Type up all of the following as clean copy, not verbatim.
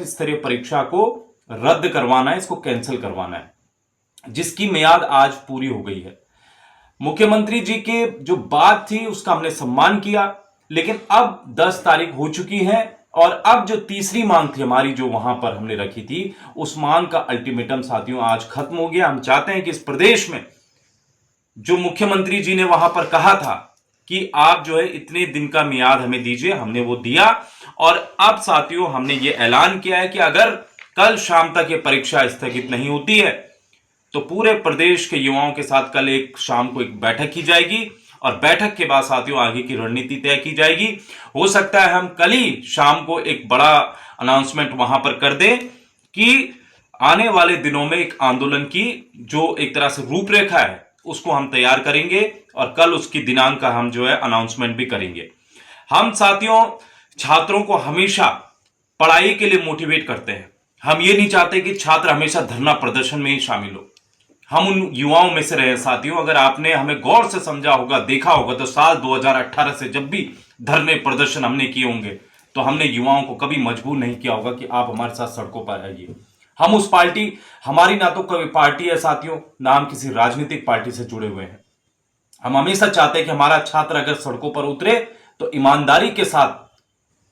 स्तरीय परीक्षा को रद्द करवाना है, इसको कैंसिल करवाना है, जिसकी मियाद आज पूरी हो गई है। मुख्यमंत्री जी के जो बात थी उसका हमने सम्मान किया, लेकिन अब 10 तारीख हो चुकी है और अब जो तीसरी मांग थी हमारी जो वहां पर हमने रखी थी, उस मांग का अल्टीमेटम साथियों आज खत्म हो गया। हम चाहते हैं कि इस प्रदेश में जो मुख्यमंत्री जी ने वहां पर कहा था कि आप जो है इतने दिन का मियाद हमें दीजिए, हमने वो दिया। और अब साथियों हमने ये ऐलान किया है कि अगर कल शाम तक ये परीक्षा स्थगित नहीं होती है तो पूरे प्रदेश के युवाओं के साथ कल एक शाम को एक बैठक की जाएगी और बैठक के बाद साथियों आगे की रणनीति तय की जाएगी। हो सकता है हम कल ही शाम को एक बड़ा अनाउंसमेंट वहां पर कर दें कि आने वाले दिनों में एक आंदोलन की जो एक तरह से रूपरेखा है उसको हम तैयार करेंगे और कल उसकी दिनांक का हम जो है अनाउंसमेंट भी करेंगे। हम साथियों छात्रों को हमेशा पढ़ाई के लिए मोटिवेट करते हैं। हम ये नहीं चाहते कि छात्र हमेशा धरना प्रदर्शन में ही शामिल हो। हम उन युवाओं में से रहे साथियों। अगर आपने हमें गौर से समझा होगा, देखा होगा, तो साल 2018 से जब भी धरने प्रदर्शन हमने किए होंगे तो हमने युवाओं को कभी मजबूर नहीं किया होगा कि आप हमारे साथ सड़कों पर आइए। हम उस पार्टी, हमारी ना तो कोई पार्टी है साथियों, ना हम किसी राजनीतिक पार्टी से जुड़े हुए हैं। हम हमेशा चाहते हैं कि हमारा छात्र अगर सड़कों पर उतरे तो ईमानदारी के साथ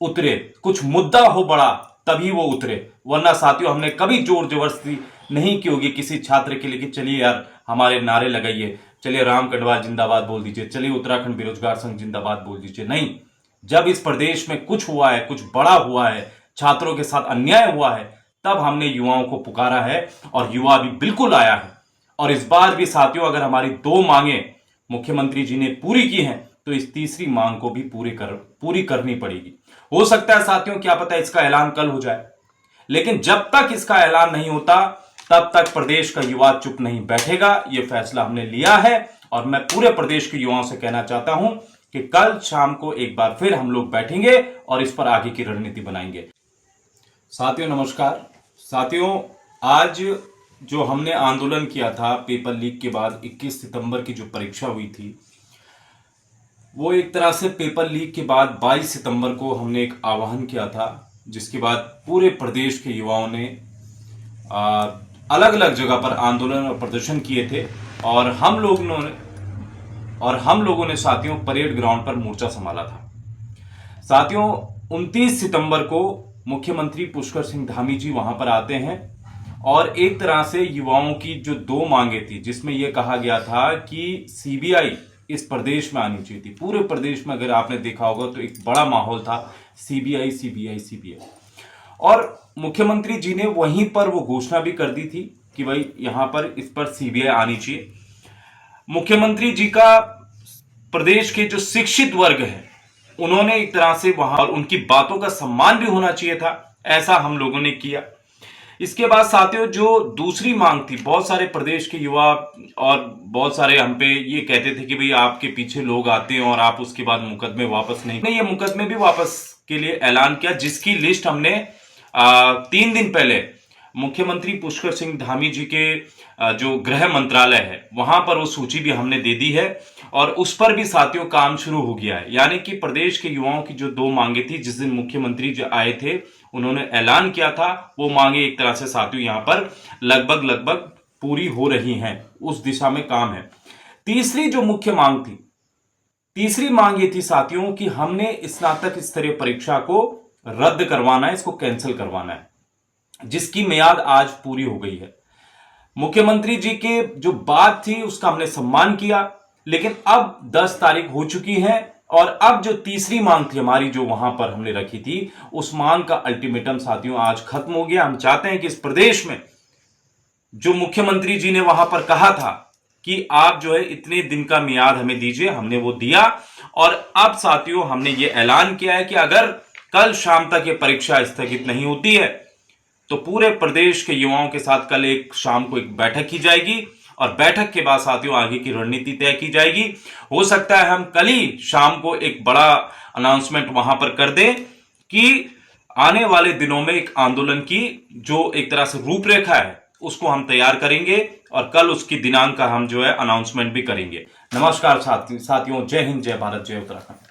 उतरे, कुछ मुद्दा हो बड़ा तभी वो उतरे, वरना साथियों हमने कभी जोर जबरदस्ती नहीं की होगी किसी छात्र के लिए कि चलिए यार हमारे नारे लगाइए, चलिए राम कटवाल जिंदाबाद बोल दीजिए, चलिए उत्तराखंड बेरोजगार संघ जिंदाबाद बोल दीजिए। नहीं, जब इस प्रदेश में कुछ हुआ है, कुछ बड़ा हुआ है, छात्रों के साथ अन्याय हुआ है, तब हमने युवाओं को पुकारा है और युवा भी बिल्कुल आया है। और इस बार भी साथियों अगर हमारी 2 मांगे मुख्यमंत्री जी ने पूरी की हैं तो इस तीसरी मांग को भी पूरी करनी पड़ेगी। हो सकता है साथियों, क्या पता इसका ऐलान कल हो जाए, लेकिन जब तक इसका ऐलान नहीं होता तब तक प्रदेश का युवा चुप नहीं बैठेगा। यह फैसला हमने लिया है और मैं पूरे प्रदेश के युवाओं से कहना चाहता हूं कि कल शाम को एक बार फिर हम लोग बैठेंगे और इस पर आगे की रणनीति बनाएंगे। साथियों नमस्कार। साथियों आज जो हमने आंदोलन किया था पेपर लीक के बाद 21 सितंबर की जो परीक्षा हुई थी, वो एक तरह से पेपर लीक के बाद 22 सितंबर को हमने एक आह्वान किया था, जिसके बाद पूरे प्रदेश के युवाओं ने अलग अलग जगह पर आंदोलन और प्रदर्शन किए थे और हम लोगों ने साथियों परेड ग्राउंड पर मोर्चा संभाला था। साथियों 29 सितंबर को मुख्यमंत्री पुष्कर सिंह धामी जी वहां पर आते हैं और एक तरह से युवाओं की जो 2 मांगे थी, जिसमें यह कहा गया था कि सीबीआई इस प्रदेश में आनी चाहिए थी। पूरे प्रदेश में अगर आपने देखा होगा तो एक बड़ा माहौल था सीबीआई सीबीआई सीबीआई, और मुख्यमंत्री जी ने वहीं पर वो घोषणा भी कर दी थी कि भाई यहां पर इस पर सीबीआई आनी चाहिए। मुख्यमंत्री जी का प्रदेश के जो शिक्षित वर्ग है उन्होंने एक तरह से वहां और उनकी बातों का सम्मान भी होना चाहिए था, ऐसा हम लोगों ने किया। इसके बाद साथियों जो दूसरी मांग थी, बहुत सारे प्रदेश के युवा और बहुत सारे हम पे ये कहते थे कि भाई आपके पीछे लोग आते हैं और आप उसके बाद मुकदमे वापस नहीं, ये मुकदमे भी वापस के लिए ऐलान किया, जिसकी लिस्ट हमने 3 दिन पहले मुख्यमंत्री पुष्कर सिंह धामी जी के जो गृह मंत्रालय है वहां पर वो सूची भी हमने दे दी है और उस पर भी साथियों काम शुरू हो गया है। यानी कि प्रदेश के युवाओं की जो 2 मांगे थी, जिस दिन मुख्यमंत्री जी आए थे उन्होंने ऐलान किया था, वो मांगे एक तरह से साथियों यहां पर लगभग पूरी हो रही हैं, उस दिशा में काम है। तीसरी जो मुख्य मांग थी, तीसरी मांग ये थी साथियों कि हमने स्नातक स्तरीय परीक्षा को रद्द करवाना है, इसको कैंसिल करवाना है, जिसकी मियाद आज पूरी हो गई है। मुख्यमंत्री जी के जो बात थी उसका हमने सम्मान किया, लेकिन अब 10 तारीख हो चुकी है और अब जो तीसरी मांग थी हमारी जो वहां पर हमने रखी थी, उस मांग का अल्टीमेटम साथियों आज खत्म हो गया। हम चाहते हैं कि इस प्रदेश में जो मुख्यमंत्री जी ने वहां पर कहा था कि आप जो है इतने दिन का मियाद हमें दीजिए, हमने वो दिया। और अब साथियों हमने ये ऐलान किया है कि अगर कल शाम तक ये परीक्षा स्थगित नहीं होती है तो पूरे प्रदेश के युवाओं के साथ कल एक शाम को एक बैठक की जाएगी और बैठक के बाद साथियों आगे की रणनीति तय की जाएगी। हो सकता है हम कल ही शाम को एक बड़ा अनाउंसमेंट वहां पर कर दें कि आने वाले दिनों में एक आंदोलन की जो एक तरह से रूपरेखा है उसको हम तैयार करेंगे और कल उसकी दिनांक का हम जो है अनाउंसमेंट भी करेंगे। नमस्कार साथियों, जय हिंद, जय भारत, जय उत्तराखंड।